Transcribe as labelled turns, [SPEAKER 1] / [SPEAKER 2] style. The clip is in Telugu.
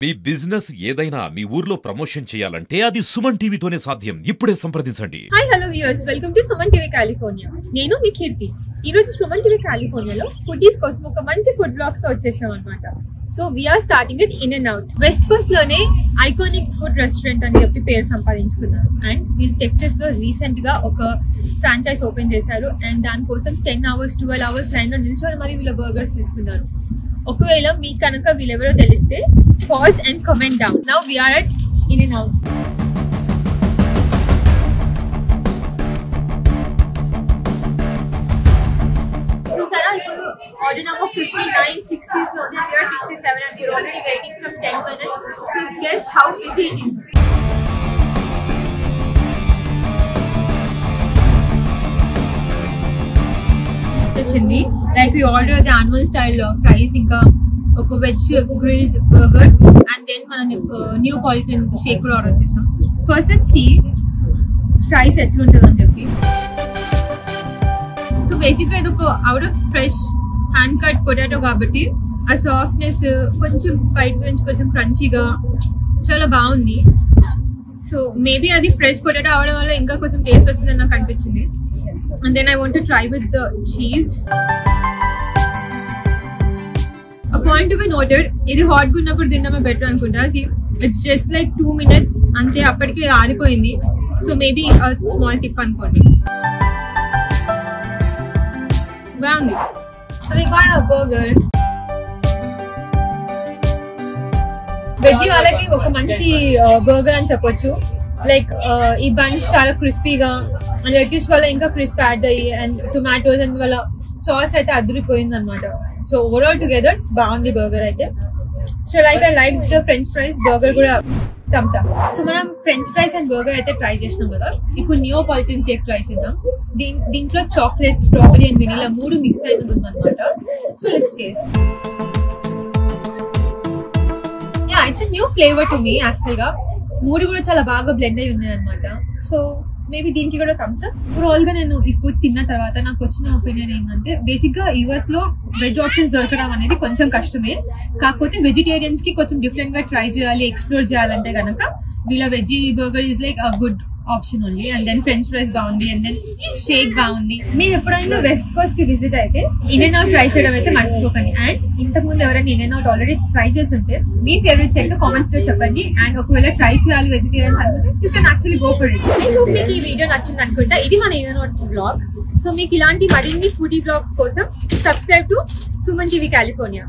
[SPEAKER 1] మీ బిజినెస్ ఏదైనా మీ ఊర్లో ప్రమోషన్ చేయాలంటే అది సుమన్ టీవీతోనే సాధ్యం. ఇప్పుడే సంప్రదించండి.
[SPEAKER 2] Hi hello viewers, welcome to Suman TV California. నేను మీ కీర్తి. ఈ రోజు సుమన్ టీవీ కాలిఫోర్నియాలో ఫుడీస్ కోసం ఒక మంచి ఫుడ్ బ్లాగ్స్ తో వచ్చేసాం అన్నమాట. So we are starting with in and out. West Coast లోనే ఐకానిక్ ఫుడ్ రెస్టారెంట్ అని చెప్పి పేరు సంపాదించుకున్నారు. అండ్ వీళ్ళు టెక్సస్ లో రీసెంట్ గా ఒక ఫ్రాంచైజ్ ఓపెన్ చేశారు. అండ్ దానికోసం 10 hours 12 hours లైన్ లో నిల్చొని మరి వీళ్ళ బర్గర్స్ తీసుకున్నారు. ఒకవేళ మీకు కనుక వీళ్ళెవరో తెలిస్తే pause and comment down. Now we are at In and Out. So Sarah, you order number 59, 60s lo we are 67 and we're already waiting from 10 minutes. So guess how easy it is. Like we order the annual style fries, inka oka veg grilled burger, and then man Neapolitan shake kuda order chesam. First let's see fries etluntado ani cheppi. So basically idoka out of fresh hand cut potato kabatti a softness koncham bite nunchi koncham crunchy ga chala baagundi. So maybe adi fresh potato avadam valla inka koncham taste vachindani naku anpichindi. And then I want to try with the cheese. A point to be noted, ఇది హాట్ గా ఉన్నప్పుడు తినడమే బెటర్ అనుకుంటా. ఇట్స్ జస్ట్ లైక్ 2 minutes అంతే, అప్పటికే ఆరిపోయింది. సో మేబీ స్మాల్ టిప్ అనుకోండి. బాగుంది. So we got a burger. Veg వాళ్ళకి ఒక మంచి బర్గర్ అని చెప్పొచ్చు. లైక్ ఈ బన్స్ చాలా క్రిస్పీగా అండ్ లెట్యూస్ వల్ల ఇంకా క్రిస్ప్ యాడ్ అయ్యి అండ్ టొమాటోస్ అండ్ వల్ల సాస్ అయితే అదిరిపోయింది అనమాట. సో ఓవరాల్ టుగెదర్ బాగుంది బర్గర్ అయితే. So like I like the French fries, burger కూడా థమ్స్ అప్. సో మనం ఫ్రెంచ్ ఫ్రైస్ అండ్ బర్గర్ అయితే ట్రై చేసినాం కదా, ఇప్పుడు నియోపాలిటన్ షేక్ ట్రై చేద్దాం. దీంట్లో chocolate, strawberry and vanilla 3 mix అయినది ఉందన్నమాట. So let's taste. Yeah, it's a new flavour to me actual గా. 3 కూడా చాలా బాగా బ్లెండ్ అయి ఉన్నాయి అనమాట. సో మేబీ దీనికి కూడా థమ్స్ అప్. ఓవరాల్ గా నేను ఈ ఫుడ్ తిన్న తర్వాత నాకు వచ్చిన ఒపీనియన్ ఏంటంటే, బేసిక్ గా యూఎస్ లో వెజ్ ఆప్షన్స్ దొరకడం అనేది కొంచెం కష్టమే. కాకపోతే వెజిటేరియన్స్ కి కొంచెం డిఫరెంట్ గా ట్రై చేయాలి, ఎక్స్ప్లోర్ చేయాలంటే కనుక వీళ్ళ veg burger is like a good option only. And then French fries బాగుంది, అండ్ దెన్ షేక్ బాగుంది. మీరు ఎప్పుడైనా వెస్ట్ కోస్ట్ కి విజిట్ అయితే ఇన్ అండ్ అవుట్ ట్రై చేయడం అయితే మర్చిపోకండి. అండ్ ఇంతకు ముందు ఎవరైనా in and out already try చేస్తుంటే మీ ఫేవరెట్స్ ఏంటో కామెంట్స్ లో చెప్పండి. అండ్ ఒకవేళ ట్రై చేయాలి వెజిటేరియన్స్ అనుకుంటే you can actually go for it. I hope మీకు ఈ వీడియో నచ్చింది అనుకుంటా. ఇది మన in and out blog. So మీకు ఇలాంటి మరిన్ని ఫుడీ బ్లాగ్స్ కోసం subscribe to Suman TV California.